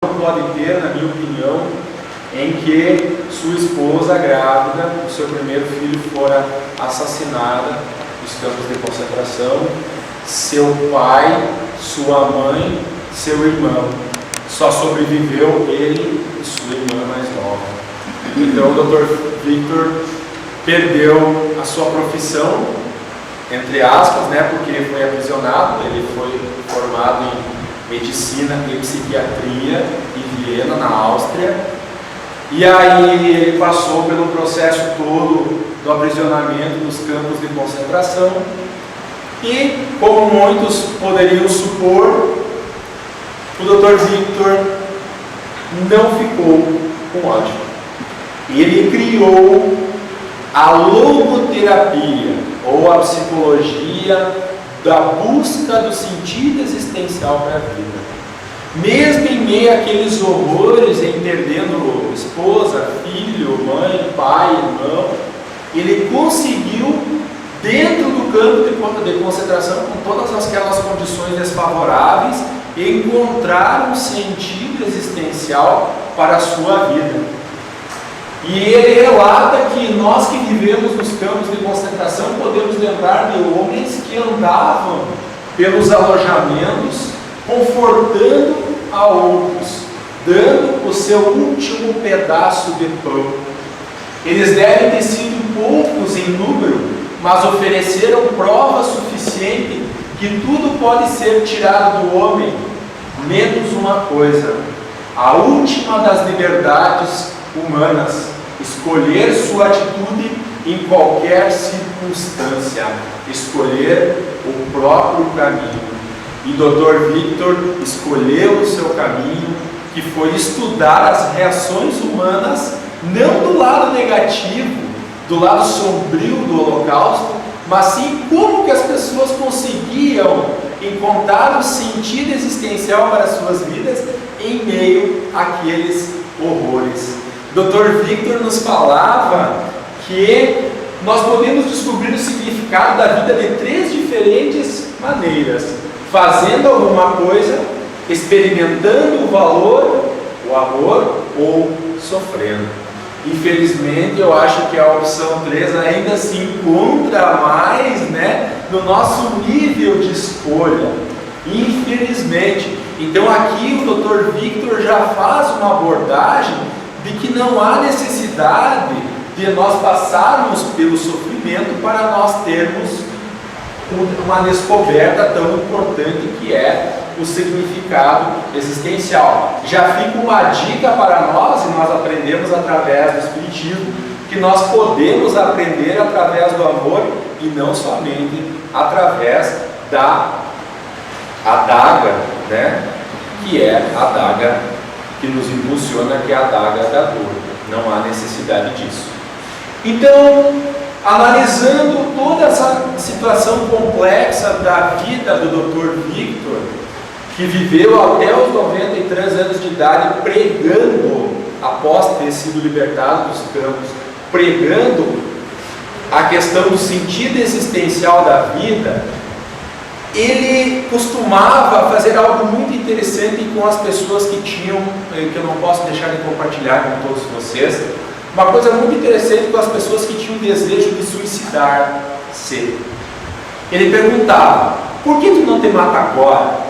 não pode ter, na minha opinião, em que sua esposa grávida, o seu primeiro filho, fora assassinada nos campos de concentração, seu pai, sua mãe, seu irmão. Só sobreviveu ele e sua irmã mais nova. Então o Dr. Victor perdeu a sua profissão, entre aspas, porque ele foi aprisionado. Ele foi formado em medicina e psiquiatria em Viena, na Áustria. E aí ele passou pelo processo todo do aprisionamento nos campos de concentração. E, como muitos poderiam supor, o Dr. Victor não ficou com ódio. Ele criou a logoterapia, ou a psicologia da busca do sentido existencial para a vida. Mesmo em meio àqueles horrores, perdendo esposa, filho, mãe, pai, irmão, ele conseguiu, dentro do campo de concentração, com todas aquelas condições desfavoráveis, encontrar um sentido existencial para a sua vida. E ele relata que nós que vivemos nos campos de concentração podemos lembrar de homens que andavam pelos alojamentos, confortando a outros, dando o seu último pedaço de pão. Eles devem ter sido poucos em número, mas ofereceram prova suficiente que tudo pode ser tirado do homem, menos uma coisa: a última das liberdades humanas, escolher sua atitude em qualquer circunstância, escolher o próprio caminho. E Dr. Victor escolheu o seu caminho, que foi estudar as reações humanas, não do lado negativo, do lado sombrio do Holocausto, mas sim como que as pessoas conseguiam encontrar o sentido existencial para as suas vidas em meio àqueles horrores. Dr. Victor nos falava que nós podemos descobrir o significado da vida de 3 diferentes maneiras: fazendo alguma coisa, experimentando o valor, o amor, ou sofrendo. Infelizmente, eu acho que a opção 3 ainda se encontra mais no nosso nível de escolha. Infelizmente. Então aqui o Dr. Victor já faz uma abordagem de que não há necessidade de nós passarmos pelo sofrimento para nós termos uma descoberta tão importante que é o significado existencial. Já fica uma dica para nós, e nós aprendemos através do Espiritismo, que nós podemos aprender através do amor e não somente através da adaga, que é a adaga que nos impulsiona, que é a adaga da dor. Não há necessidade disso. Então, analisando toda essa situação complexa da vida do Dr. Victor, que viveu até os 93 anos de idade pregando, após ter sido libertado dos campos, pregando a questão do sentido existencial da vida, ele costumava fazer algo muito interessante com as pessoas que tinham, que eu não posso deixar de compartilhar com todos vocês, uma coisa muito interessante com as pessoas que tinham desejo de suicidar-se. Ele perguntava: por que tu não te mata agora?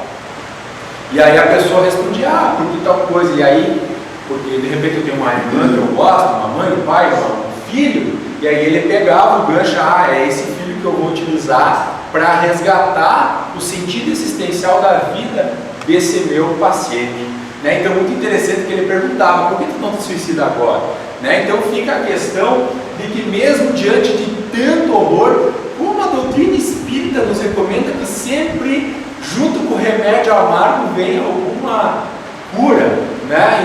E aí a pessoa respondia: porque tal coisa. E aí, porque de repente eu tenho uma irmã que eu gosto, uma mãe, um pai, um filho, e aí ele pegava o gancho: é esse filho que eu vou utilizar para resgatar o sentido existencial da vida desse meu paciente. Então, muito interessante que ele perguntava: por que tu não te suicida agora? Então fica a questão de que, mesmo diante de tanto horror, como a doutrina espírita nos recomenda que sempre, junto com o remédio amargo, venha alguma cura,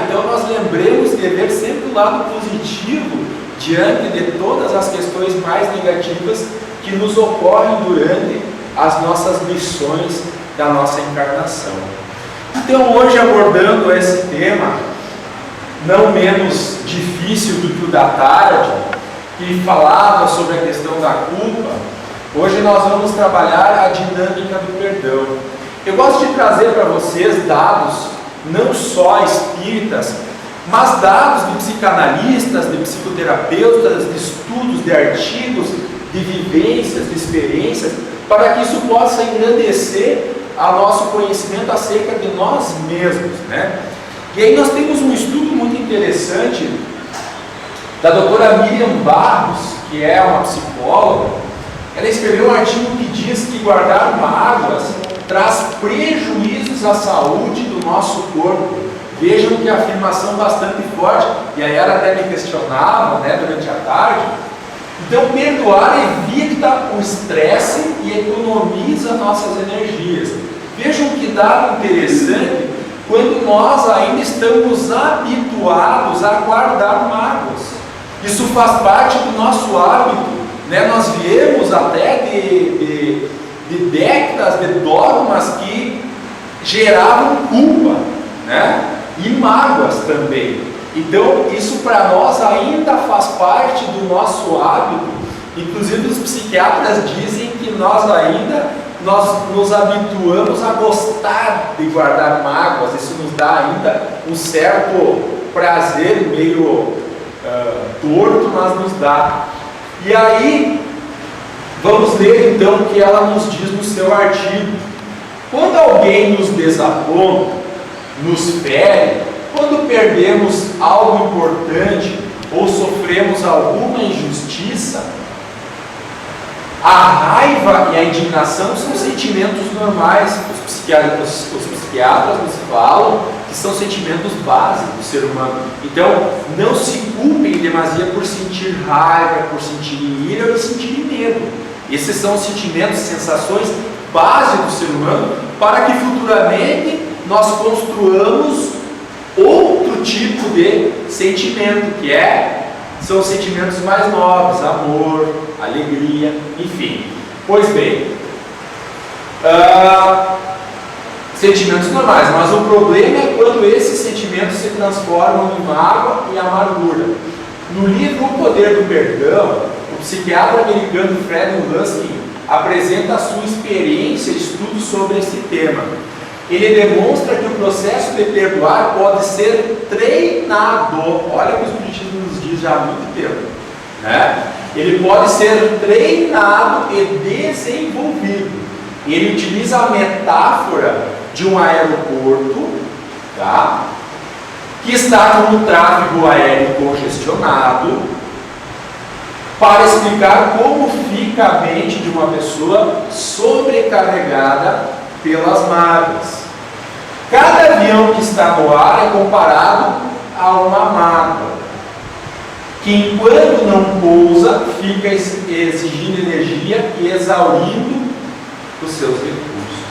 Então nós lembremos de ver sempre o lado positivo diante de todas as questões mais negativas que nos ocorrem durante as nossas missões da nossa encarnação. Então, hoje, abordando esse tema, não menos difícil do que o da tarde, que falava sobre a questão da culpa, hoje nós vamos trabalhar a dinâmica do perdão. Eu gosto de trazer para vocês dados não só espíritas, mas dados de psicanalistas, de psicoterapeutas, de estudos, de artigos, de vivências, de experiências, para que isso possa engrandecer o nosso conhecimento acerca de nós mesmos, né? E aí nós temos um estudo muito interessante da doutora Miriam Barros, que é uma psicóloga. Ela escreveu um artigo que diz que guardar mágoas traz prejuízos à saúde do nosso corpo. Vejam que afirmação bastante forte, e aí ela até me questionava, né, durante a tarde. Então, perdoar evita o estresse e economiza nossas energias. Vejam que dado interessante, quando nós ainda estamos habituados a guardar mágoas. Isso faz parte do nosso hábito, né? Nós viemos até de décadas de dogmas que geravam culpa, né? E mágoas também. Então, isso para nós ainda faz parte do nosso hábito. Inclusive, os psiquiatras dizem que nós nos habituamos a gostar de guardar mágoas. Isso nos dá ainda um certo prazer, meio torto, mas nos dá. E aí, vamos ler então o que ela nos diz no seu artigo. Quando alguém nos desaponta, nos fere, quando perdemos algo importante ou sofremos alguma injustiça, a raiva e a indignação são sentimentos normais. Os psiquiatras nos falam que são sentimentos básicos do ser humano. Então, não se culpem em demasia por sentir raiva, por sentir ira ou sentir medo. Esses são sentimentos, sensações básicos do ser humano, para que futuramente nós construamos outro tipo de sentimento, que são os sentimentos mais nobres, amor, alegria, enfim. Pois bem, sentimentos normais, mas o problema é quando esses sentimentos se transformam em mágoa e amargura. No livro O Poder do Perdão, o psiquiatra americano Fred Luskin apresenta a sua experiência e estudo sobre esse tema. Ele demonstra que o processo de perdoar pode ser treinado. Olha o que o Espiritismo nos diz já há muito tempo, né? Ele pode ser treinado e desenvolvido. Ele utiliza a metáfora de um aeroporto, tá? Que está com o tráfego aéreo congestionado, para explicar como fica a mente de uma pessoa sobrecarregada pelas mágoas. Cada avião que está no ar é comparado a uma mágoa, que enquanto não pousa, fica exigindo energia e exaurindo os seus recursos.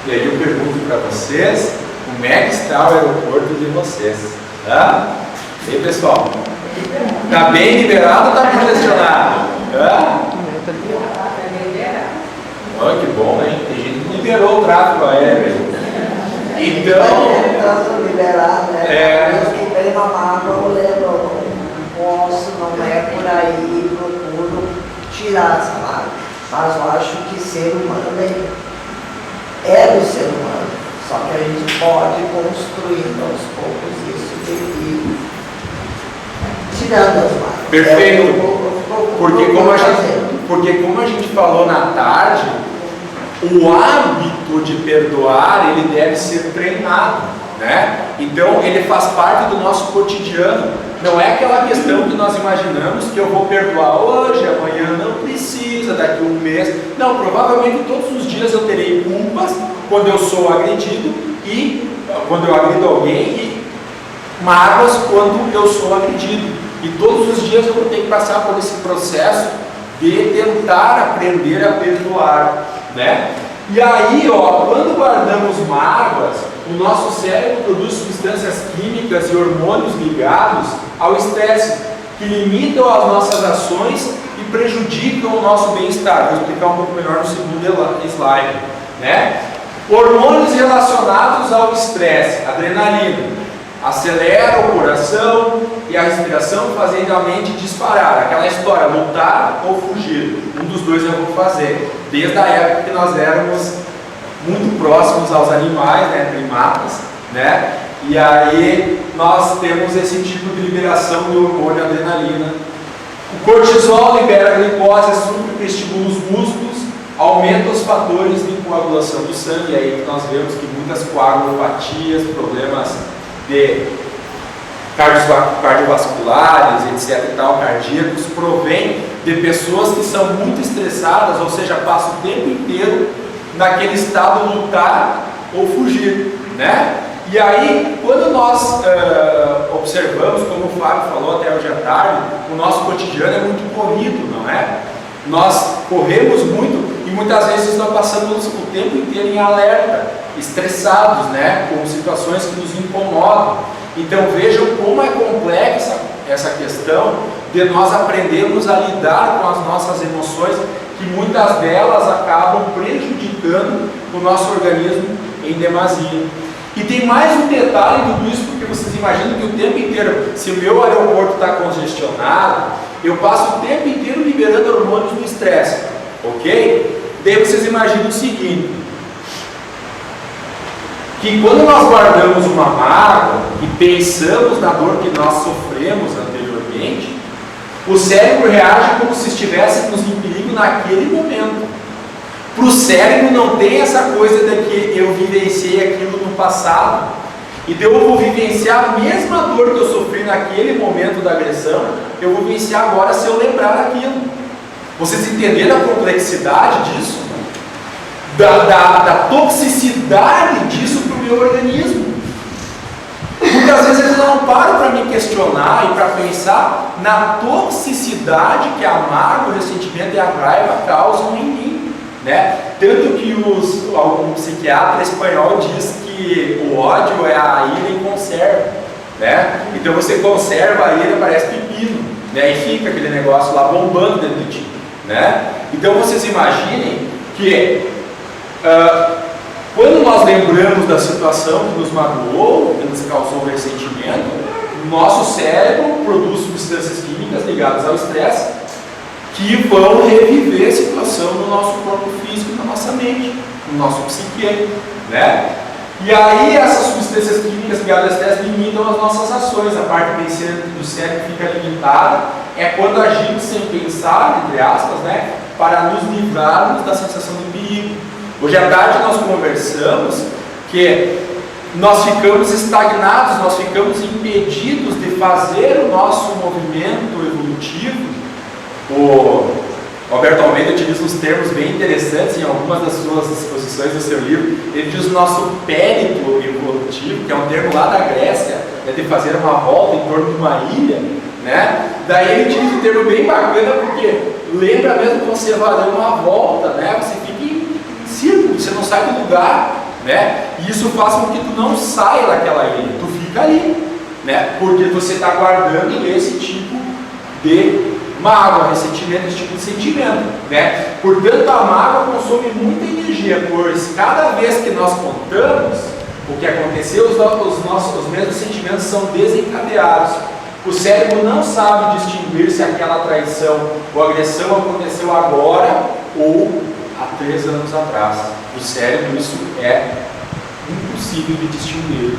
E aí eu pergunto para vocês, como é que está o aeroporto de vocês? Tá? E aí, pessoal? Está bem liberado ou está congestionado? Olha que bom, hein? Tem gente que liberou o tráfego aéreo. Então, liberar, né? Os que têm uma mágoa, eu lembro, não é por aí, procuro tirar essa mágoa. Mas eu acho que ser humano é do ser humano. Só que a gente pode construir aos poucos isso de ir tirando as mágoas. Perfeito. Porque como a gente falou na tarde, o hábito de perdoar, ele deve ser treinado, né? Então, ele faz parte do nosso cotidiano. Não é aquela questão que nós imaginamos que eu vou perdoar hoje, amanhã não precisa, daqui a um mês. Não, provavelmente todos os dias eu terei culpas quando eu sou agredido e quando eu agrido alguém, e mágoas quando eu sou agredido. E todos os dias eu vou ter que passar por esse processo de tentar aprender a perdoar, né? E aí, quando guardamos mágoas, o nosso cérebro produz substâncias químicas e hormônios ligados ao estresse, que limitam as nossas ações e prejudicam o nosso bem-estar. Vou explicar um pouco melhor no segundo slide, né? Hormônios relacionados ao estresse, adrenalina, acelera o coração e a respiração, fazendo a mente disparar. Aquela história, lutar ou fugir. Um dos dois eu vou fazer. Desde a época que nós éramos muito próximos aos animais, né, primatas, né? E aí nós temos esse tipo de liberação do hormônio adrenalina. O cortisol libera a glicose, estimula os músculos, aumenta os fatores de coagulação do sangue. E aí nós vemos que muitas coagulopatias, problemas de cardiovasculares, etc. e tal, cardíacos, provém de pessoas que são muito estressadas, ou seja, passam o tempo inteiro naquele estado lutar ou fugir, né? E aí, quando nós observamos, como o Fábio falou até hoje à tarde, o nosso cotidiano é muito corrido, não é? Nós corremos muito e muitas vezes nós passamos o tempo inteiro em alerta, estressados, né? Com situações que nos incomodam. Então vejam como é complexa essa questão de nós aprendermos a lidar com as nossas emoções, que muitas delas acabam prejudicando o nosso organismo em demasia. E tem mais um detalhe em tudo isso, porque vocês imaginam que o tempo inteiro, se o meu aeroporto está congestionado, eu passo o tempo inteiro liberando hormônios do estresse, ok? Daí vocês imaginam o seguinte, que quando nós guardamos uma mágoa e pensamos na dor que nós sofremos anteriormente, o cérebro reage como se estivéssemos em perigo naquele momento. Para o cérebro não tem essa coisa de que eu vivenciei aquilo no passado e daí eu vou vivenciar a mesma dor que eu sofri naquele momento da agressão, eu vou vivenciar agora se eu lembrar daquilo. Vocês entenderam a complexidade disso? Da toxicidade disso para o meu organismo. Muitas vezes eu não paro para me questionar e para pensar na toxicidade que a mágoa, o ressentimento e a raiva causam em mim, né? Tanto que algum psiquiatra espanhol diz que o ódio é a ira em conserva, né? Então você conserva a ira, parece pepino, né? E fica aquele negócio lá bombando dentro de ti, né? Então vocês imaginem que quando nós lembramos da situação que nos magoou, que nos causou ressentimento, o nosso cérebro produz substâncias químicas ligadas ao estresse que vão reviver a situação no nosso corpo físico, na nossa mente, no nosso psique, né? E aí essas substâncias químicas ligadas ao estresse limitam as nossas ações, a parte do cérebro fica limitada, é quando agimos sem pensar, entre aspas, né, para nos livrarmos da sensação de perigo. Hoje à tarde nós conversamos que nós ficamos estagnados, nós ficamos impedidos de fazer o nosso movimento evolutivo. O Alberto Almeida utiliza uns termos bem interessantes em algumas das suas exposições do seu livro. Ele diz o nosso périplo evolutivo, que é um termo lá da Grécia, né, de fazer uma volta em torno de uma ilha, né? Daí ele utiliza um termo bem bacana, porque lembra mesmo que você vai dando uma volta, né? Você fica em círculo, você não sai do lugar, né? E isso faz com que tu não saia daquela ilha, tu fica ali, né? Porque você está guardando esse tipo de mágoa, ressentimento, esse tipo de sentimento, né? Portanto, a mágoa consome muita energia, pois cada vez que nós contamos o que aconteceu, os mesmos sentimentos são desencadeados. O cérebro não sabe distinguir se aquela traição ou agressão aconteceu agora ou há 3 anos atrás. O cérebro, isso é impossível de distinguir.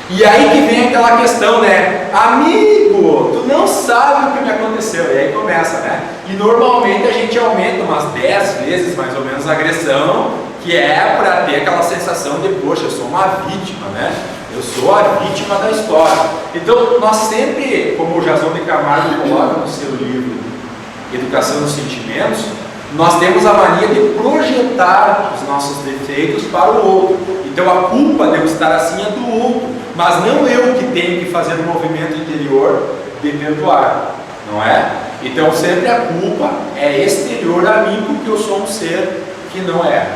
E aí que vem aquela questão, né? Amigo, tu não sabe o que me aconteceu. E aí começa, né? E normalmente a gente aumenta umas 10 vezes mais ou menos a agressão, que é para ter aquela sensação de, poxa, eu sou uma vítima, né? Eu sou a vítima da história. Então, nós sempre, como o Jason de Camargo coloca no seu livro Educação dos Sentimentos, nós temos a mania de projetar os nossos defeitos para o outro. Então a culpa de eu estar assim é do outro, mas não eu que tenho que fazer o movimento interior de perdoar, não é? Então sempre a culpa é exterior a mim, porque eu sou um ser que não é.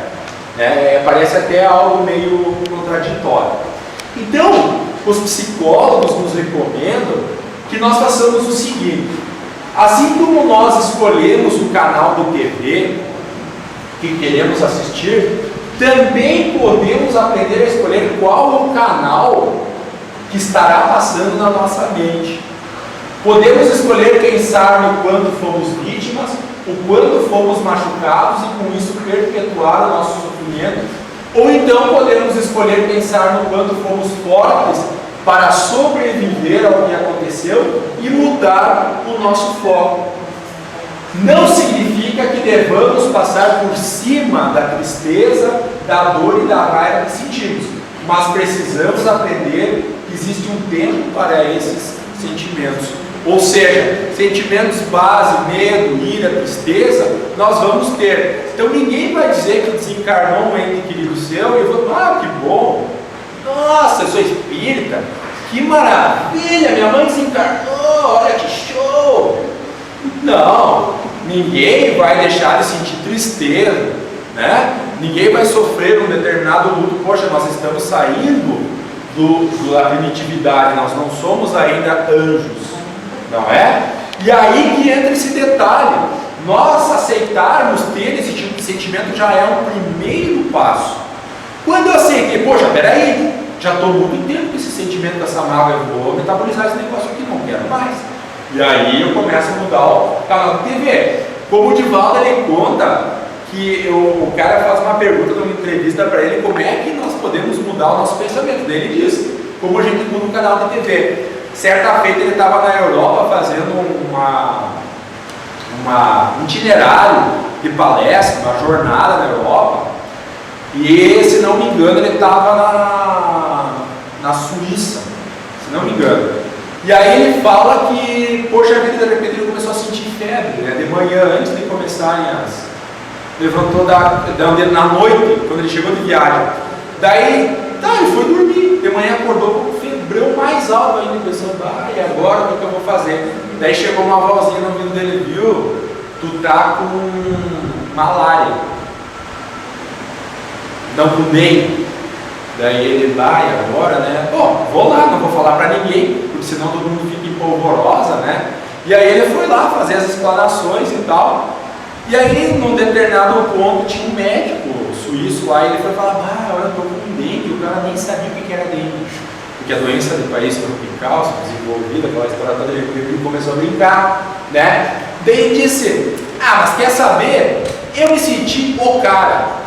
Parece até algo meio contraditório. Então, os psicólogos nos recomendam que nós façamos o seguinte: assim como nós escolhemos o canal do TV que queremos assistir, também podemos aprender a escolher qual o canal que estará passando na nossa mente. Podemos escolher pensar no quando fomos vítimas, o quando fomos machucados e com isso perpetuar o nosso sofrimento, Ou então podemos escolher pensar no quanto fomos fortes para sobreviver ao que aconteceu e mudar o nosso foco. Não significa que devamos passar por cima da tristeza, da dor e da raiva que sentimos, mas precisamos aprender que existe um tempo para esses sentimentos. Ou seja, sentimentos base, medo, ira, tristeza, nós vamos ter. Então ninguém vai dizer que desencarnou um ente querido seu e eu vou, que bom, nossa, eu sou espírita, que maravilha, minha mãe desencarnou, olha que show. Não, ninguém vai deixar de sentir tristeza, né? Ninguém vai sofrer um determinado luto. Poxa, nós estamos saindo da primitividade, nós não somos ainda anjos, não é? E aí que entra esse detalhe, nós aceitarmos ter esse tipo de sentimento já é um primeiro passo. Quando eu aceitei, poxa, peraí, já estou muito tempo com esse sentimento dessa mágoa, eu vou metabolizar esse negócio aqui, não quero mais. E aí eu começo a mudar o canal de TV. Como o Divaldo, ele conta que o cara faz uma pergunta numa entrevista para ele, como é que nós podemos mudar o nosso pensamento. Daí ele diz, como a gente muda um canal de TV. Certa feita ele estava na Europa fazendo um itinerário de palestra, uma jornada na Europa, e se não me engano ele estava na Suíça, se não me engano. E aí ele fala que, poxa vida, de repente ele começou a sentir febre, né? De manhã, antes de começarem levantou na noite, quando ele chegou de viagem. Daí, ele foi dormir, de manhã acordou com um febrão mais alto ainda, pensando, e agora o que eu vou fazer? Daí chegou uma vozinha no ouvido dele, viu? Tu tá com malária. Não, com dengue. Daí ele, e agora, né? Vou lá, não vou falar pra ninguém, porque senão todo mundo fica empolvorosa, né? E aí ele foi lá fazer as explanações e tal. E aí, num determinado ponto, tinha um médico suíço lá, e ele foi falar, eu tô com dengue, o cara nem sabia o que era dengue. Porque a doença do país tropical, desenvolvida, aquela história toda, ele começou a brincar, né? Daí ele disse, mas quer saber? Eu me senti o cara.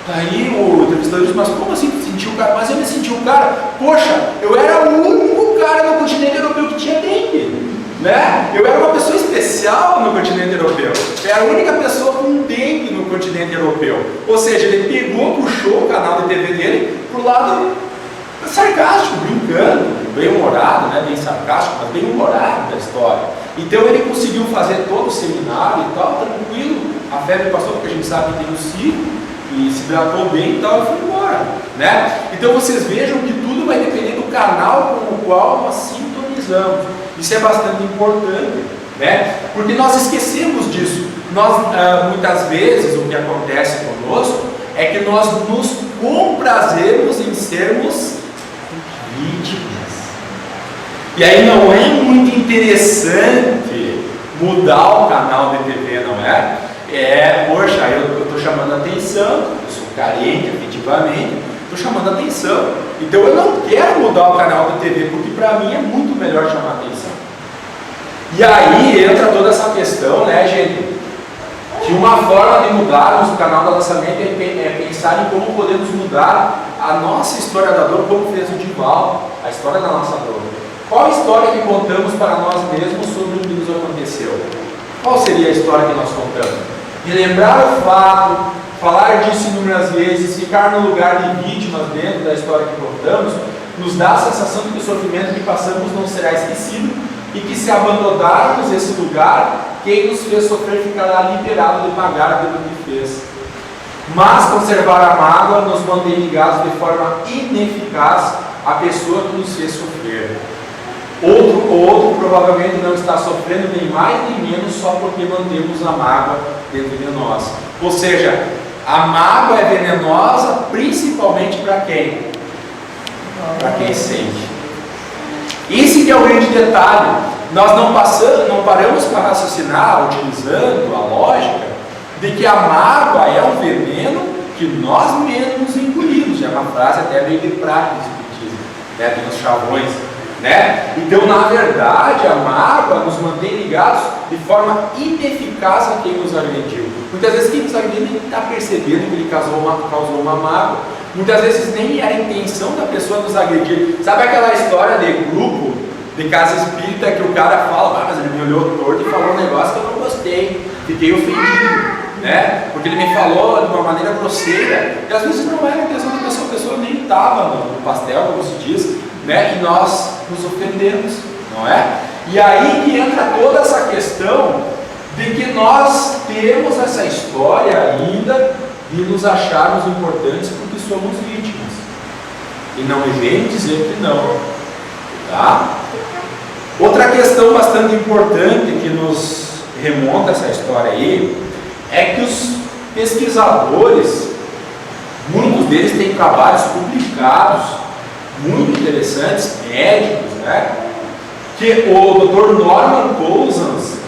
Aí o entrevistador disse, mas como assim tu sentiu o cara? Mas eu me senti o cara, poxa, eu era o único cara no continente europeu que tinha dengue, né? Eu era uma pessoa especial no continente europeu, eu era a única pessoa com dengue no continente europeu. Ou seja, ele pegou, puxou o canal de TV dele pro lado sarcástico, brincando, bem humorado, né? Bem sarcástico, mas bem humorado da história. Então ele conseguiu fazer todo o seminário e tal, tranquilo, a febre passou, porque a gente sabe que tem o ciclo, e se hidratou bem e tal, e foi embora, né? Então vocês vejam que tudo vai depender do canal com o qual nós sintonizamos. Isso é bastante importante, né? Porque nós esquecemos disso. Nós, muitas vezes, o que acontece conosco é que nós nos comprazemos em sermos vítimas. E aí não é muito interessante mudar o canal de TV, não é? Poxa, eu estou chamando a atenção, eu sou carente efetivamente, estou chamando a atenção. Então eu não quero mudar o canal da TV, porque para mim é muito melhor chamar a atenção. E aí entra toda essa questão, né, gente? Que uma forma de mudarmos o canal da nossa mente é pensar em como podemos mudar a nossa história da dor, como fez o Divaldo, a história da nossa dor. Qual a história que contamos para nós mesmos sobre o que nos aconteceu? Qual seria a história que nós contamos? Relembrar o fato, falar disso inúmeras vezes, ficar no lugar de vítimas dentro da história que contamos, nos dá a sensação de que o sofrimento que passamos não será esquecido e que, se abandonarmos esse lugar, quem nos fez sofrer ficará liberado de pagar pelo que fez. Mas conservar a mágoa nos mantém ligados de forma ineficaz à pessoa que nos fez sofrer. Outro provavelmente não está sofrendo nem mais nem menos só porque mantemos a mágoa dentro de nós. Ou seja, a mágoa é venenosa principalmente para quem? Para quem sente. Esse que é o grande detalhe. Nós não paramos para raciocinar, utilizando a lógica, de que a mágoa é um veneno que nós mesmos engolimos. É uma frase até meio de prática, né, dos chavões, né? Então, na verdade, a mágoa nos mantém ligados de forma ineficaz a quem nos agrediu. Muitas vezes quem nos agrediu nem está percebendo que ele causou uma mágoa. Muitas vezes nem era a intenção da pessoa nos agredir. Sabe aquela história de grupo, de casa espírita, que o cara fala, mas ele me olhou torto e falou um negócio que eu não gostei, fiquei ofendido, né? Porque ele me falou de uma maneira grosseira, e às vezes não era a intenção da pessoa, a pessoa nem estava no pastel, como se diz, né? E nós nos ofendemos, não é? E aí que entra toda essa questão de que nós temos essa história ainda de nos acharmos importantes porque somos vítimas. E não me vem dizer que não. Tá? Outra questão bastante importante que nos remonta essa história aí é que os pesquisadores, muitos deles têm trabalhos publicados muito interessantes, médicos, né? Que o Dr. Norman Cousins,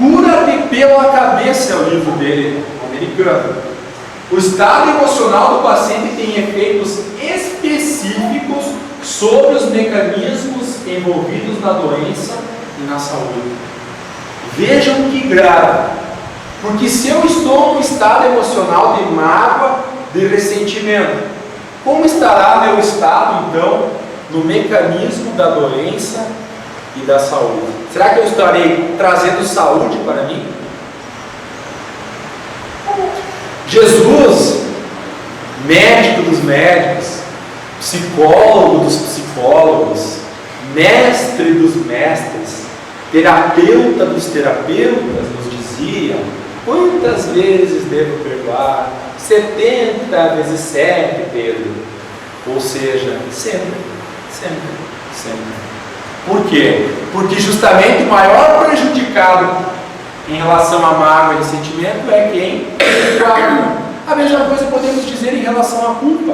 Cura-te pela Cabeça, é o livro dele, americano. O estado emocional do paciente tem efeitos específicos sobre os mecanismos envolvidos na doença e na saúde. Vejam que grave, porque se eu estou num estado emocional de mágoa, de ressentimento, como estará meu estado então no mecanismo da doença e da saúde? Será que eu estarei trazendo saúde para mim? Jesus, médico dos médicos, psicólogo dos psicólogos, mestre dos mestres, terapeuta dos terapeutas, nos dizia: quantas vezes devo perdoar? 70 vezes 7, Pedro. Ou seja, sempre, sempre, sempre. Por quê? Porque justamente o maior prejudicado em relação à mágoa e ressentimento é quem perdoa. A mesma coisa podemos dizer em relação à culpa,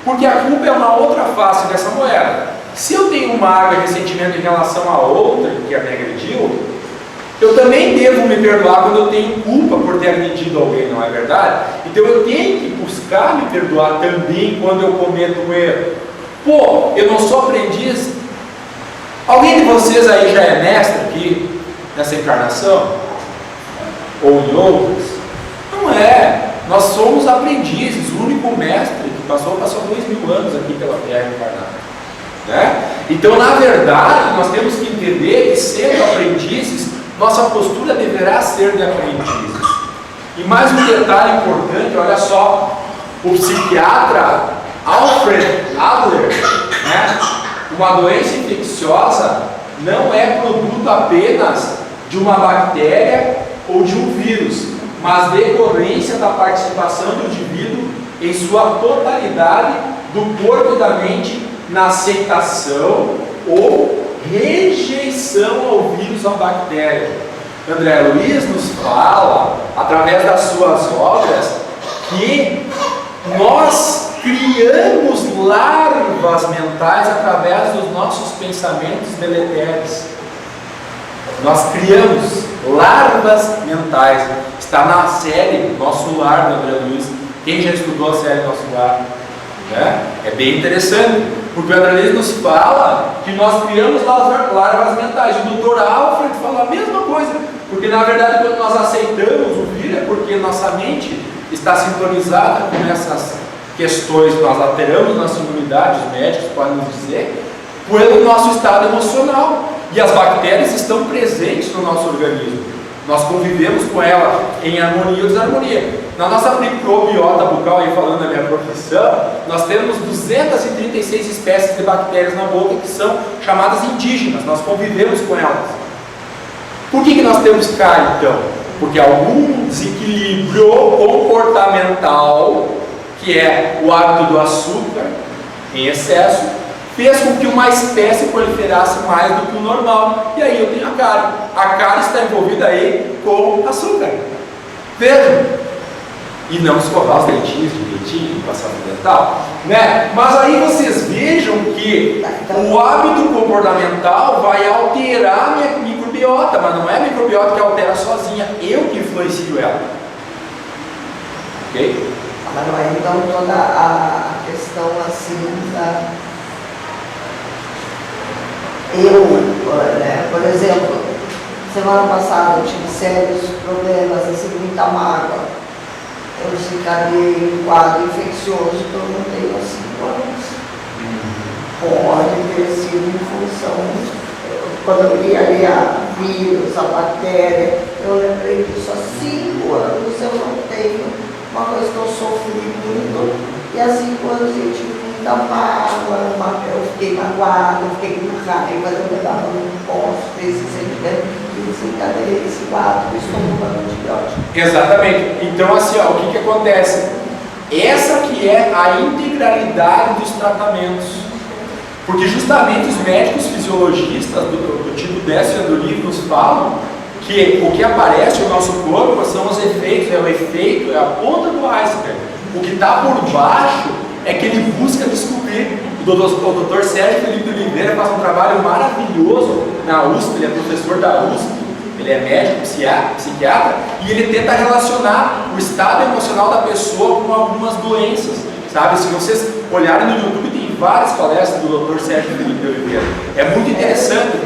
porque a culpa é uma outra face dessa moeda. Se eu tenho mágoa e ressentimento em relação a outra que me agrediu, eu também devo me perdoar quando eu tenho culpa por ter agredido alguém, não é verdade? Então eu tenho que buscar me perdoar também quando eu cometo um erro. Pô, eu não sou aprendiz. Alguém de vocês aí já é mestre aqui nessa encarnação? Ou em outras? Não é. Nós somos aprendizes. O único mestre que passou 2000 anos aqui pela Terra encarnada, né? Então, na verdade, nós temos que entender que, sendo aprendizes, nossa postura deverá ser de aprendizes. E mais um detalhe importante, olha só, o psiquiatra Alfred Adler, né? Uma doença infecciosa não é produto apenas de uma bactéria ou de um vírus, mas decorrência da participação do indivíduo em sua totalidade do corpo e da mente na aceitação ou rejeição ao vírus ou à bactéria. André Luiz nos fala, através das suas obras, que nós criamos larvas mentais através dos nossos pensamentos deletérios. Nós criamos larvas mentais. Está na série Nosso Lar, do André Luiz. Quem já estudou a série Nosso Lar? Né? É bem interessante, porque o André Luiz nos fala que nós criamos larvas mentais. O Dr. Alfred fala a mesma coisa, porque na verdade quando nós aceitamos o vírus é porque nossa mente está sintonizada com essas questões que nós alteramos nossa imunidade, os médicos podem nos dizer, pelo nosso estado emocional. E as bactérias estão presentes no nosso organismo. Nós convivemos com ela em harmonia ou desarmonia. Na nossa microbiota bucal, aí falando da minha profissão, nós temos 236 espécies de bactérias na boca que são chamadas indígenas. Nós convivemos com elas. Por que nós temos cá, então? Porque algum desequilíbrio comportamental, que é o hábito do açúcar em excesso, fez com que uma espécie proliferasse mais do que o normal. E aí eu tenho a cárie. A cárie está envolvida aí com açúcar. Vejam. E não escovar os dentinhos direitinho, passar no dental, né? Mas aí vocês vejam que o hábito comportamental vai alterar a minha microbiota, mas não é a microbiota que altera sozinha, eu que influencio ela. Ok? Mas não é então toda a questão assim da... Por exemplo, semana passada eu tive sérios problemas, assim, muita mágoa. Eu desencadeei um quadro infeccioso que eu não tenho há 5 anos. Pode ter sido em função, quando eu li ali a vírus, a bactéria, eu lembrei disso há 5 anos, eu não tenho, uma coisa que eu sofri muito, e há 5 anos eu tive muita mágoa, eu fiquei magoada, eu fiquei com raiva, eu levava no posto, esse sentimento, e desencadeei esse quadro, estou tomando antibiótico. Exatamente. Então, assim, ó, o que acontece? Essa que é a integralidade dos tratamentos. Porque justamente os médicos fisiologistas do tipo 10 do livro nos falam que o que aparece no nosso corpo são os efeitos, é o efeito, é a ponta do iceberg. O que está por baixo é que ele busca descobrir. O doutor Sérgio Felipe de Oliveira faz um trabalho maravilhoso na USP, ele é professor da USP, ele é médico, psiquiatra, e ele tenta relacionar o estado emocional da pessoa com algumas doenças, sabe? Se vocês olharem no YouTube, tem várias palestras do Dr. Sérgio Felipe de Oliveira. É muito interessante,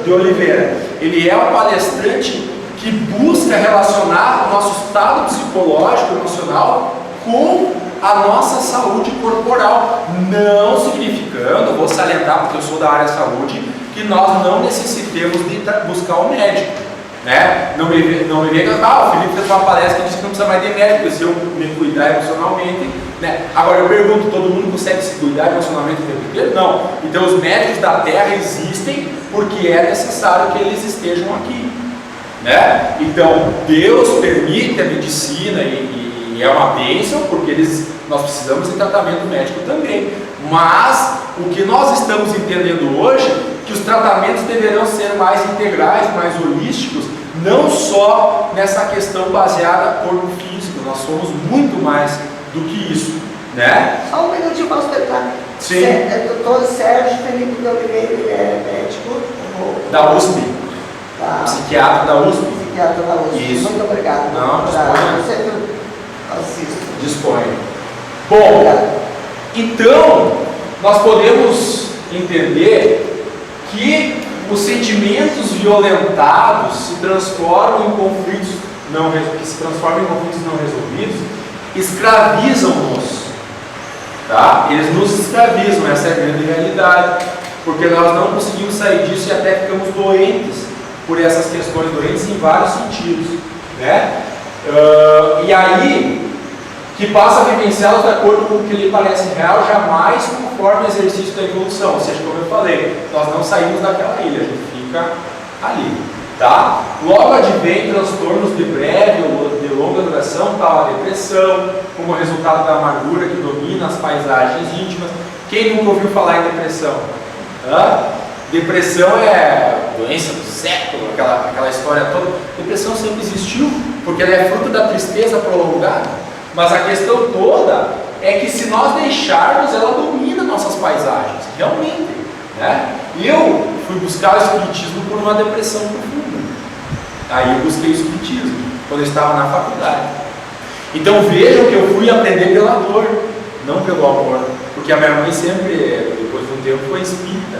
de Oliveira. Ele é um palestrante que busca relacionar o nosso estado psicológico, emocional, com a nossa saúde corporal. Não significando, vou salientar porque eu sou da área da saúde, que nós não necessitemos de buscar um médico. Né? Não me veja, o Felipe fez uma palestra que disse que não precisa mais de médico, se eu me cuidar emocionalmente, né? Agora eu pergunto, todo mundo consegue se cuidar emocionalmente o tempo inteiro? Não. Então os médicos da Terra existem porque é necessário que eles estejam aqui, né? Então Deus permite a medicina e é uma bênção porque nós precisamos de tratamento médico também. Mas o que nós estamos entendendo hoje que os tratamentos deverão ser mais integrais, mais holísticos, não só nessa questão baseada no corpo físico, nós somos muito mais do que isso, né? Só um minutinho, posso tentar? Sim. Doutor Sérgio Felipe de Oliveira, ele é médico da USP, psiquiatra da USP. Psiquiatra da USP, isso. Muito obrigado. Não, disponha. Eu sempre assisto. Disponha. Bom, então, nós podemos entender que os sentimentos violentados se transformam em conflitos não resolvidos, escravizam-nos, tá? Eles nos escravizam, essa é a grande realidade, porque nós não conseguimos sair disso e até ficamos doentes por essas questões, doentes em vários sentidos, né? E aí que passa a vivenciá-los de acordo com o que lhe parece real, jamais conforme o exercício da evolução. Ou seja, como eu falei, nós não saímos daquela ilha, a gente fica ali, tá? Logo advém transtornos de breve ou de longa duração, tal a depressão, como resultado da amargura que domina as paisagens íntimas. Quem nunca ouviu falar em depressão? Depressão é doença do século, aquela história toda. Depressão sempre existiu, porque ela é fruto da tristeza prolongada. Mas a questão toda é que se nós deixarmos, ela domina nossas paisagens, realmente, né? Eu fui buscar o espiritismo por uma depressão profunda. Aí eu busquei o espiritismo, quando eu estava na faculdade. Então vejam que eu fui aprender pela dor, não pelo amor. Porque a minha mãe sempre, depois de um tempo, foi espírita.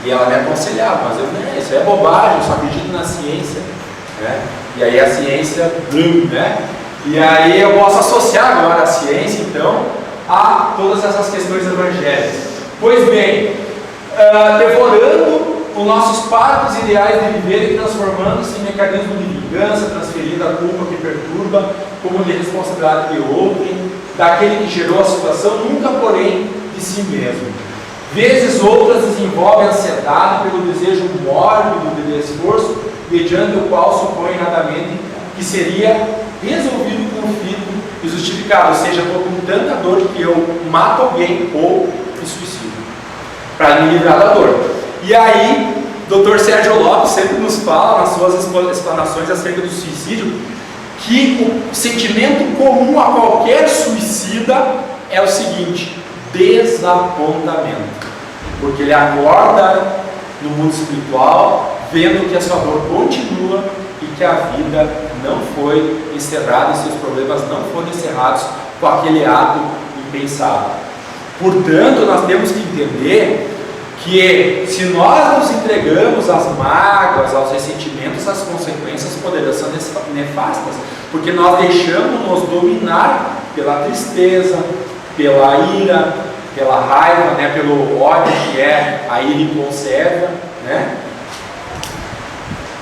E ela me aconselhava, mas eu, isso é bobagem, eu só acredito na ciência, né? E aí a ciência, né? E aí eu posso associar agora a ciência, então, a todas essas questões evangélicas. Pois bem, devorando os nossos parcos ideais de viver e transformando-se em mecanismo de vingança, transferindo a culpa que perturba como de responsabilidade de outrem, daquele que gerou a situação, nunca porém de si mesmo. Vezes outras desenvolve ansiedade pelo desejo mórbido de esforço, mediante o qual supõe erradamente que seria resolvido o conflito e justificado, ou seja, estou com tanta dor que eu mato alguém ou me suicido, para me livrar da dor. E aí, Dr. Sérgio Lopes sempre nos fala, nas suas explanações acerca do suicídio, que o sentimento comum a qualquer suicida é o seguinte: desapontamento. Porque ele acorda no mundo espiritual, vendo que a sua dor continua e que a vida não foi encerrada e seus problemas não foram encerrados com aquele ato impensado. Portanto, nós temos que entender que se nós nos entregamos às mágoas, aos ressentimentos, as consequências poderão ser nefastas, porque nós deixamos nos dominar pela tristeza, pela ira, pela raiva, né, pelo ódio, que é a ira e conserva, né?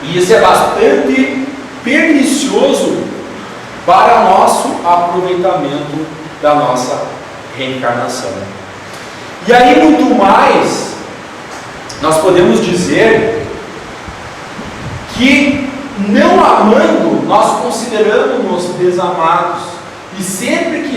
E isso é bastante pernicioso para o nosso aproveitamento da nossa reencarnação. E aí, muito mais, nós podemos dizer que, não amando, nós consideramos-nos desamados, e sempre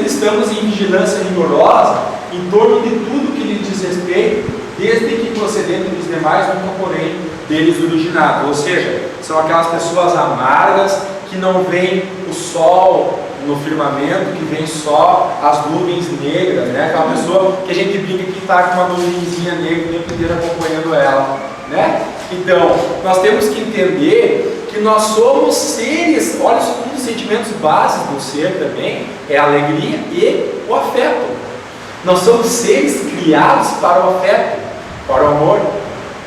estamos em vigilância rigorosa em torno de tudo que lhes diz respeito, desde que procedendo dos demais, nunca porém deles originado. Ou seja, são aquelas pessoas amargas que não veem o sol no firmamento, que vem só as nuvens negras, né? Aquela pessoa que a gente brinca que está com uma nuvenzinha negra o tempo inteiro acompanhando ela, né? Então, nós temos que entender que nós somos seres, olha, um dos sentimentos básicos do ser também é a alegria e o afeto. Nós somos seres criados para o afeto, para o amor.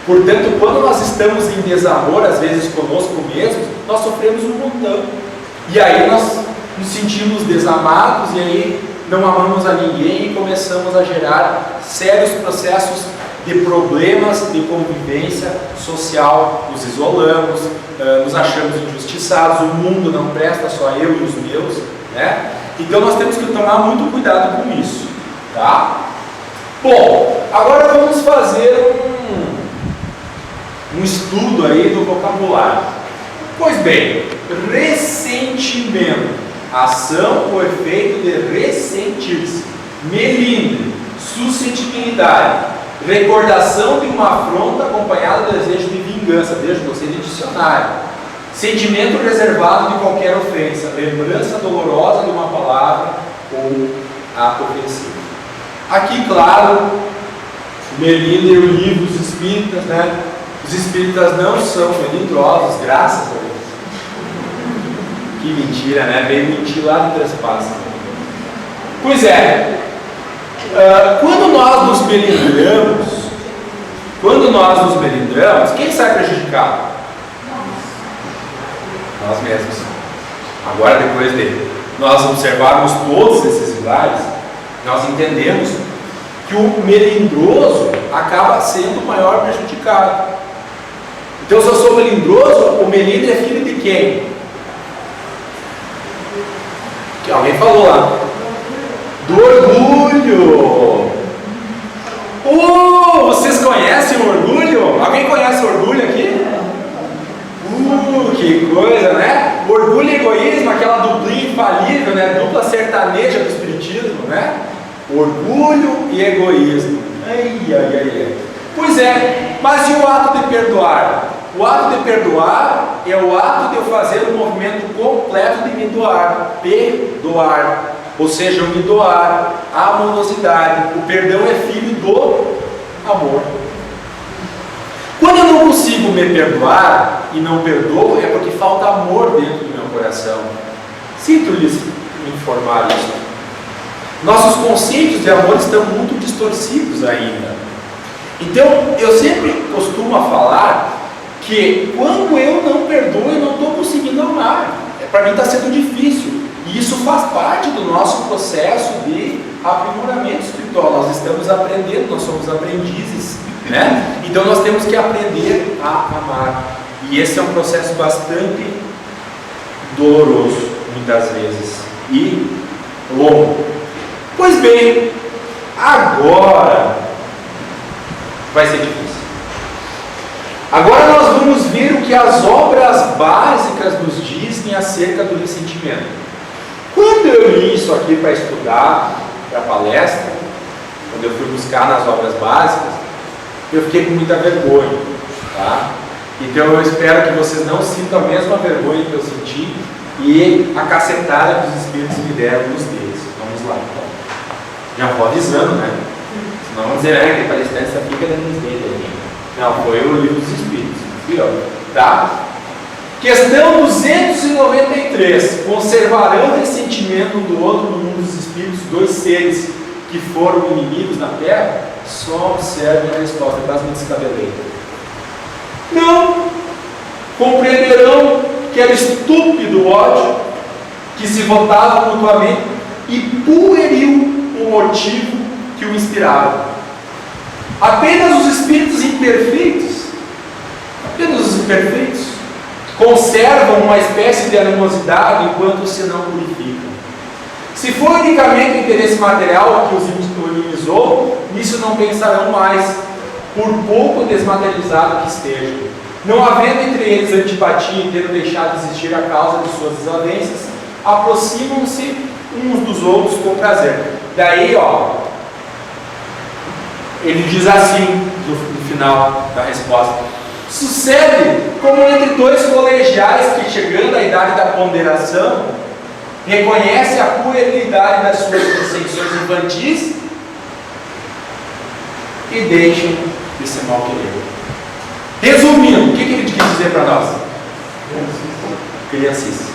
Portanto, quando nós estamos em desamor, às vezes conosco mesmos, nós sofremos um montão. E aí nós nos sentimos desamados e aí não amamos a ninguém e começamos a gerar sérios processos de problemas de convivência social, nos isolamos, nos achamos injustiçados, o mundo não presta, só eu e os meus, né? Então nós temos que tomar muito cuidado com isso, tá? Bom, agora vamos fazer um estudo aí do vocabulário. Pois bem, ressentimento, ação ou efeito de ressentir-se, melindre, suscetibilidade, recordação de uma afronta acompanhada do desejo de vingança, veja você de dicionário, sentimento reservado de qualquer ofensa, lembrança dolorosa de uma palavra ou ato ofensivo. Aqui, claro, melindre, o livro dos espíritas, né? Os espíritas não são melindrosos, graças a Deus. Que mentira, né? Veio mentir lá do trespasso. Pois é, quando nós nos melindramos, quem sai prejudicado? Nós mesmos. Agora, depois de nós observarmos todos esses lugares, nós entendemos que o melindroso acaba sendo o maior prejudicado. Então, se eu sou melindroso, o melindre é filho de quem? Que alguém falou lá. Do orgulho. Vocês conhecem o orgulho? Alguém conhece o orgulho aqui? Que coisa, né? Orgulho e egoísmo, aquela duplinha infalível, né? Dupla sertaneja do espiritismo, né? Orgulho e egoísmo. Ai. Pois é, mas e o ato de perdoar? O ato de perdoar é o ato de eu fazer o movimento completo de me doar, perdoar, ou seja, eu me doar, a amorosidade. O perdão é filho do amor. Quando eu não consigo me perdoar e não perdoo, é porque falta amor dentro do meu coração. Sinto lhes informar isso. Nossos conceitos de amor estão muito distorcidos ainda. Então, eu sempre costumo falar que quando eu não perdoo, eu não estou conseguindo amar. Para mim está sendo difícil. E isso faz parte do nosso processo de aprimoramento espiritual. Nós estamos aprendendo, nós somos aprendizes, né? Então nós temos que aprender a amar. E esse é um processo bastante doloroso, muitas vezes, e longo. Pois bem, agora vai ser difícil. Agora nós vamos ver o que as obras básicas nos dizem acerca do ressentimento. Quando eu li isso aqui para estudar, para a palestra, quando eu fui buscar nas obras básicas, eu fiquei com muita vergonha, tá? Então eu espero que vocês não sintam a mesma vergonha que eu senti e a cacetada que os espíritos me deram nos deles. Vamos lá então. Já vou avisando, né? Senão vão dizer, que palestrante fica dentro dos dedos. Não, foi o livro dos espíritos, viu? Tá? Questão 293. Conservarão ressentimento um do outro no mundo dos espíritos, dois seres que foram inimigos na terra, só observem a resposta, quase me descabelei. Não compreenderão que era estúpido ódio que se votava mutuamente e pueriu o motivo que o inspirava. Apenas os espíritos imperfeitos, conservam uma espécie de animosidade enquanto se não purificam. Se for unicamente o interesse material que os inimizou, nisso não pensarão mais, por pouco desmaterializado que estejam. Não havendo entre eles antipatia e tendo deixado de existir a causa de suas desavenças, aproximam-se uns dos outros com prazer. Daí, ele diz assim, no final da resposta: sucede como entre dois colegiais que, chegando à idade da ponderação, reconhece a puerilidade das suas dissensões infantis e deixam de se mal querer. Resumindo, o que ele quis dizer para nós? Criancice.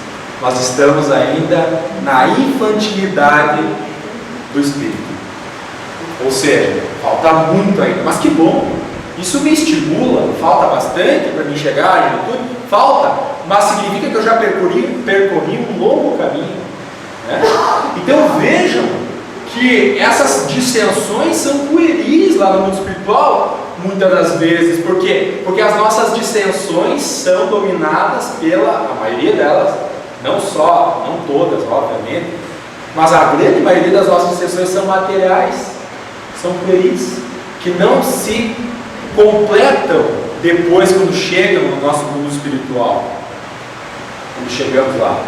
Nós estamos ainda na infantilidade do espírito. Ou seja, falta muito ainda, mas que bom. Isso me estimula, falta bastante para mim chegar à juventude, falta, mas significa que eu já percorri um longo caminho, né? Então vejam que essas dissensões são pueris lá no mundo espiritual, muitas das vezes. Por quê? Porque as nossas dissensões são dominadas a maioria delas, não todas, obviamente, mas a grande maioria das nossas dissensões são materiais, são pueris, que não se completam depois quando chegam no nosso mundo espiritual, quando chegamos lá.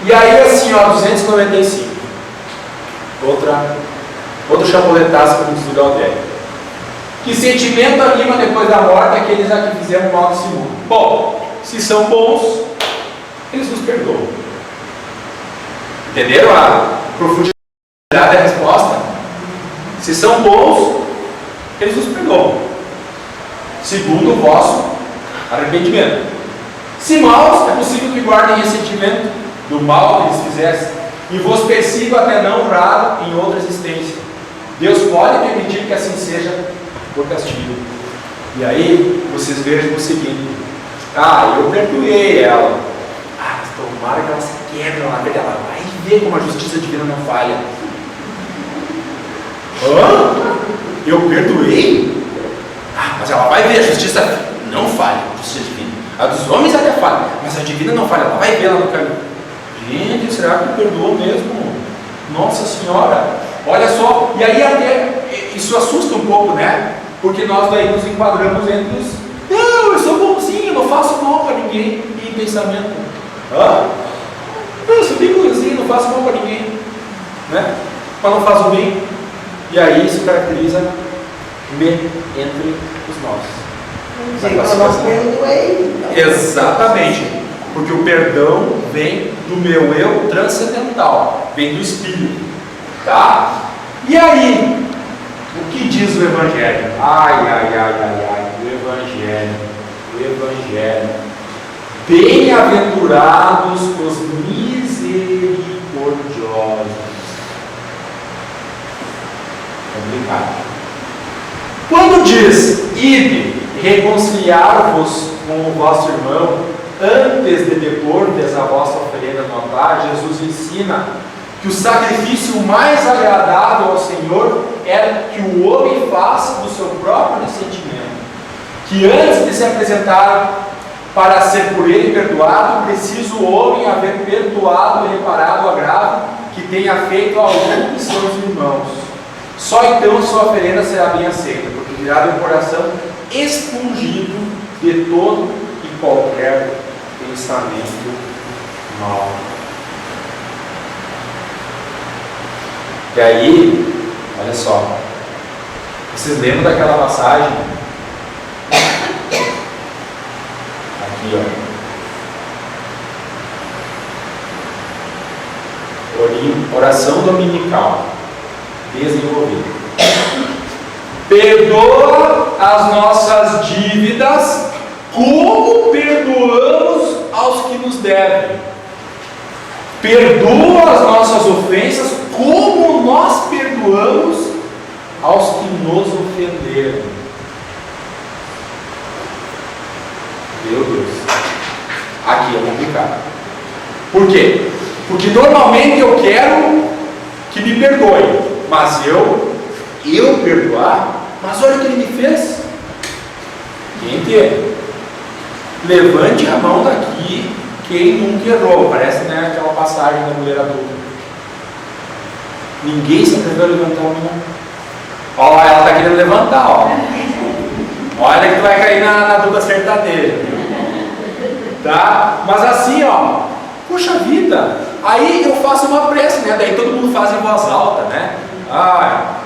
E aí assim, 295, outro chapoletaço, como diz o Galdério. Que sentimento anima depois da morte aqueles a que fizeram mal nesse mundo? Bom, se são bons, eles nos perdoam. Entenderam a profundidade da resposta? Se são bons, eles nos perdoam, segundo o vosso arrependimento. Se maus, é possível que guardem ressentimento do mal que eles fizessem e vos persigam até não raro em outra existência. Deus pode permitir que assim seja por castigo. E aí vocês vejam o seguinte: eu perdoei ela, mas tomara que ela se quebre lá, ela vai ver como a justiça divina não falha. Eu perdoei? Mas ela vai ver, a justiça não falha, a justiça divina. A dos homens até falha, mas a divina não falha, ela vai ver lá no caminho. Gente, será que perdoou mesmo? Nossa Senhora, olha só. E aí até isso assusta um pouco, né? Porque nós daí nos enquadramos entre os: não, eu sou bonzinho, não faço mal para ninguém. E em pensamento: eu sou bem bonzinho, não faço mal para ninguém, né? Mas não faz o bem. E aí isso caracteriza entre os nossos. Exatamente, porque o perdão vem do meu eu transcendental, vem do Espírito, tá? E aí, o que diz o Evangelho? O Evangelho. Bem-aventurados os misericordiosos. Complicado. Quando diz: ide reconciliar-vos com o vosso irmão antes de depor-lhes a vossa oferenda no altar, Jesus ensina que o sacrifício mais agradável ao Senhor é que o homem faça do seu próprio ressentimento, que antes de se apresentar para ser por ele perdoado, precisa o homem haver perdoado e reparado o agravo que tenha feito a algum de seus irmãos. Só então sua oferenda será bem aceita, porque virá do coração expungido de todo e qualquer pensamento mau. E aí, olha só, vocês lembram daquela passagem? Aqui, oração dominical desenvolvida. Perdoa as nossas dívidas como perdoamos aos que nos devem. Perdoa as nossas ofensas como nós perdoamos perdoamos aos que nos ofenderam. Meu Deus, aqui é complicado. Por quê? Porque normalmente eu quero que me perdoe, mas eu perdoar, mas olha o que ele me fez. Quem entende? Levante a mão daqui quem nunca errou. Parece, né, aquela passagem da mulher adulta. Ninguém se atreveu a levantar a mão. Ó, ela está querendo levantar, ó. Olha que tu vai cair na dupla sertaneja. Tá? Mas assim, ó, puxa vida, aí eu faço uma prece, né? Daí todo mundo faz em voz alta, né?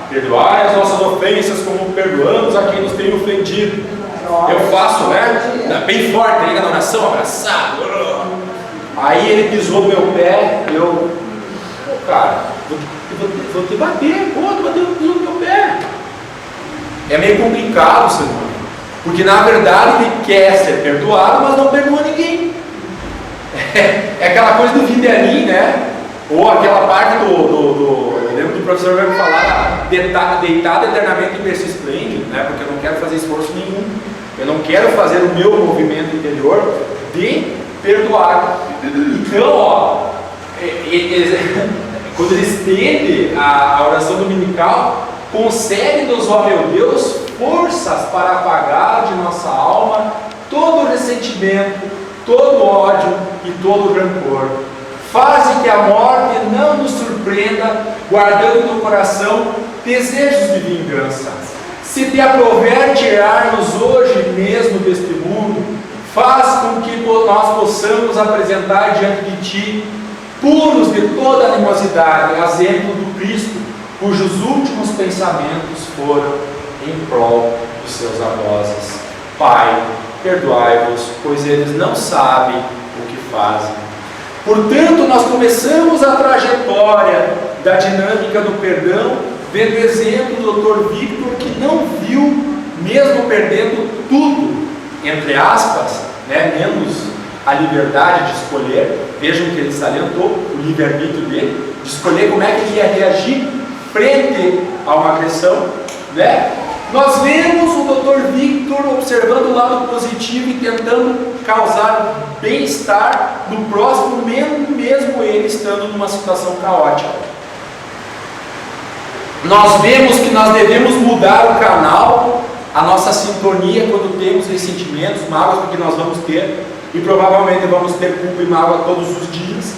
Perdoai as nossas ofensas como perdoamos a quem nos tem ofendido. Eu faço, né? Bem forte, aí na oração, abraçado. Aí ele pisou no meu pé, cara, vou te bater, tu pisou no meu pé. É meio complicado, seu irmão. Porque na verdade ele quer ser perdoado, mas não perdoa ninguém. É aquela coisa do Videanin, né? Ou aquela parte eu lembro do professor vai me falar, deitado eternamente em berço esplêndido, né? Porque eu não quero fazer esforço nenhum. Eu não quero fazer o meu movimento interior de perdoar. Então, ó, quando ele estende a oração dominical, concede-nos, ó meu Deus, forças para apagar de nossa alma todo o ressentimento, todo o ódio e todo o rancor. Faze que a morte não nos surpreenda, guardando no coração desejos de vingança. Se te aprouver tirar-nos hoje mesmo deste mundo, faz com que nós possamos apresentar diante de ti, puros de toda animosidade, exemplo do Cristo, cujos últimos pensamentos foram em prol dos seus algozes. Pai, perdoai-vos, pois eles não sabem o que fazem. Portanto, nós começamos a trajetória da dinâmica do perdão, vendo o exemplo do Dr. Victor, que não viu, mesmo perdendo tudo, entre aspas, né, menos a liberdade de escolher. Vejam que ele salientou o livre-arbítrio dele, de escolher como é que ele ia reagir frente a uma agressão, né? Nós vemos o Dr. Victor observando o lado positivo e tentando causar bem-estar no próximo, mesmo ele estando numa situação caótica. Nós vemos que nós devemos mudar o canal, a nossa sintonia quando temos ressentimentos, mágoas, porque nós vamos ter, e provavelmente vamos ter culpa e mágoa todos os dias,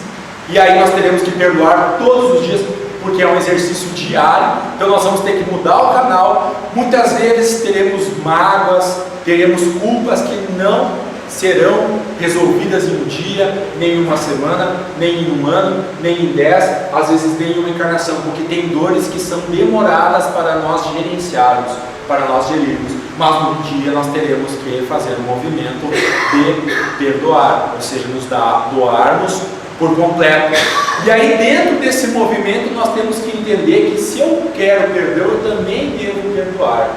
e aí nós teremos que perdoar todos os dias, porque é um exercício diário. Então nós vamos ter que mudar o canal. Muitas vezes teremos mágoas, teremos culpas que não serão resolvidas em um dia, nem em uma semana, nem em um ano, nem em 10, às vezes nem em uma encarnação, porque tem dores que são demoradas para nós gerenciarmos, para nós gerirmos. Mas no dia nós teremos que fazer um movimento de perdoar, ou seja, nos doarmos por completo. E aí dentro desse movimento nós temos que entender que se eu quero perdão, eu também devo perdoar.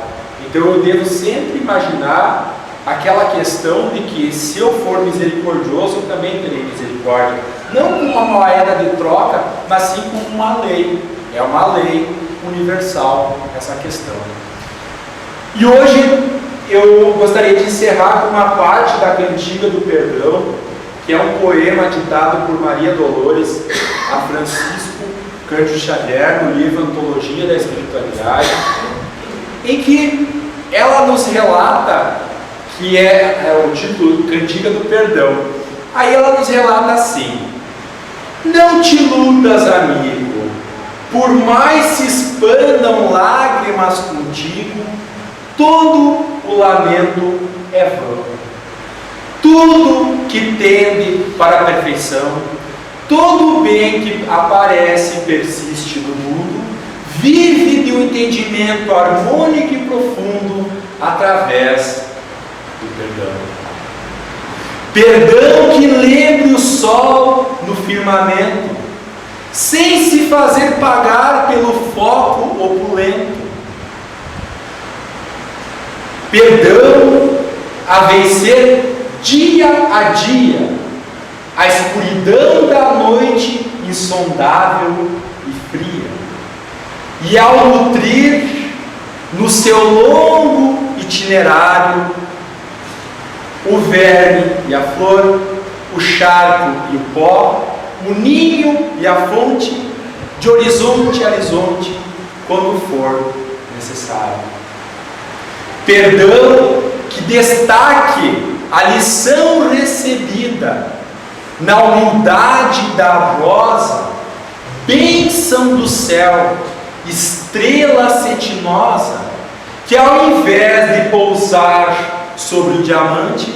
Então eu devo sempre imaginar aquela questão de que se eu for misericordioso, eu também terei misericórdia. Não como uma moeda de troca, mas sim como uma lei. É uma lei universal essa questão. E hoje eu gostaria de encerrar com uma parte da Cantiga do Perdão, que é um poema ditado por Maria Dolores a Francisco Cândido Xavier, no livro Antologia da Espiritualidade, em que ela nos relata, que é o título Cantiga do Perdão. Aí ela nos relata assim: não te iludas, amigo, por mais se expandam lágrimas contigo, todo o lamento é vão. Tudo que tende para a perfeição, todo o bem que aparece e persiste no mundo, vive de um entendimento harmônico e profundo através do perdão. Perdão que lembre o sol no firmamento, sem se fazer pagar pelo foco opulento. Perdão a vencer dia a dia a escuridão da noite insondável e fria. E ao nutrir no seu longo itinerário o verme e a flor, o charco e o pó, o ninho e a fonte, de horizonte a horizonte, quando for necessário. Perdão que destaque a lição recebida na humildade da rosa, bênção do céu, estrela cetinosa, que ao invés de pousar sobre o diamante,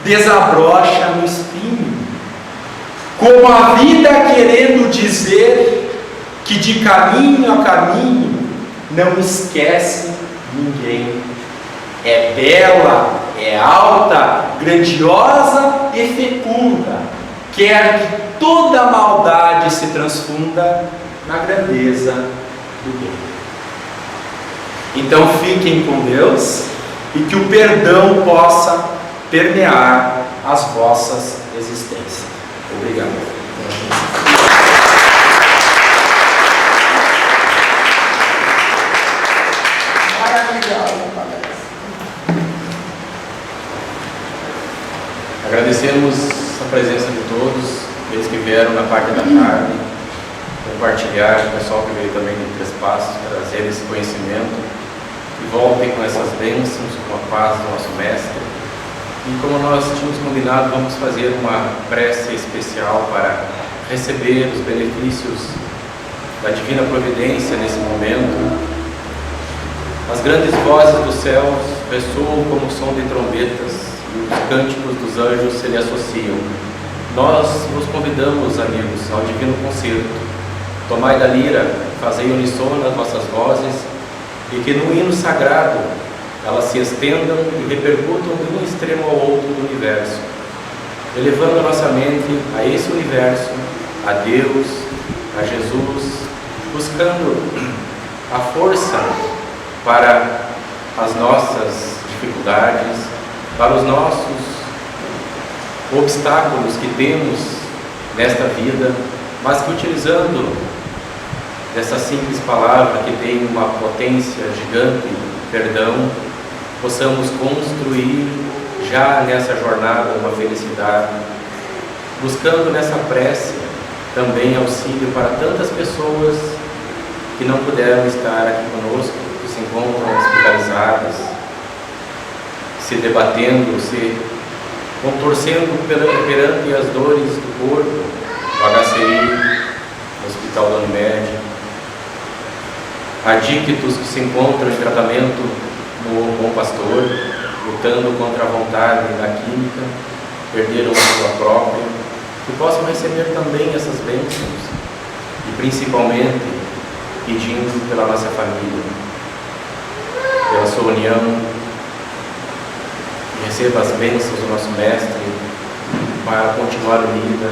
desabrocha no espinho, como a vida querendo dizer que de caminho a caminho não esquece ninguém. É bela, é alta, grandiosa e fecunda, quer que toda maldade se transfunda na grandeza do bem. Então fiquem com Deus e que o perdão possa permear as vossas existências. Obrigado. Maravilhosa palestra. Agradecemos a presença de todos, eles que vieram na parte da tarde, compartilhar, o pessoal que veio também de Três Passos, trazer esse conhecimento, e voltem com essas bênçãos, com a paz do nosso Mestre. E como nós tínhamos combinado, vamos fazer uma prece especial para receber os benefícios da Divina Providência nesse momento. As grandes vozes dos céus ressoam como som de trombetas e os cânticos dos anjos se lhe associam. Nós vos convidamos, amigos, ao divino concerto. Tomai da lira, fazei uníssono as vossas vozes, e que no hino sagrado elas se estendam e repercutam de um extremo ao outro do universo, elevando a nossa mente a esse universo, a Deus, a Jesus, buscando a força para as nossas dificuldades, para os nossos obstáculos que temos nesta vida, mas que utilizando dessa simples palavra que tem uma potência gigante, perdão, possamos construir já nessa jornada uma felicidade, buscando nessa prece também auxílio para tantas pessoas que não puderam estar aqui conosco, que se encontram hospitalizadas, se debatendo, se contorcendo perante as dores do corpo, no HCI, no Hospital da Unimed, adictos que se encontram em tratamento no Bom Pastor, lutando contra a vontade da química, perderam a sua própria, que possam receber também essas bênçãos e principalmente pedindo pela nossa família, pela sua união, que receba as bênçãos do nosso Mestre para continuar unida,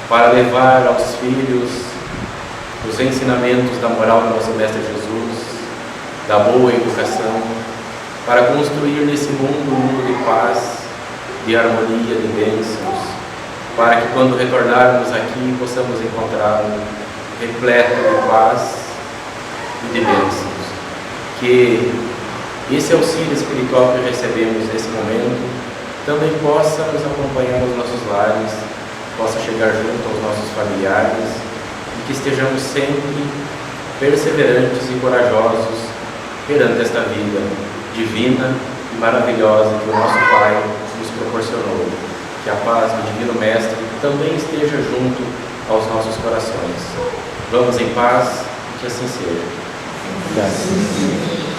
para levar aos filhos os ensinamentos da moral do nosso Mestre Jesus, da boa educação, para construir nesse mundo um mundo de paz, de harmonia, de bênçãos, para que quando retornarmos aqui possamos encontrá-lo repleto de paz e de bênçãos. Que esse auxílio espiritual que recebemos nesse momento também possa nos acompanhar nos nossos lares, possa chegar junto aos nossos familiares, e que estejamos sempre perseverantes e corajosos perante esta vida divina e maravilhosa que o nosso Pai nos proporcionou. Que a paz do Divino Mestre também esteja junto aos nossos corações. Vamos em paz e que assim seja. Obrigado.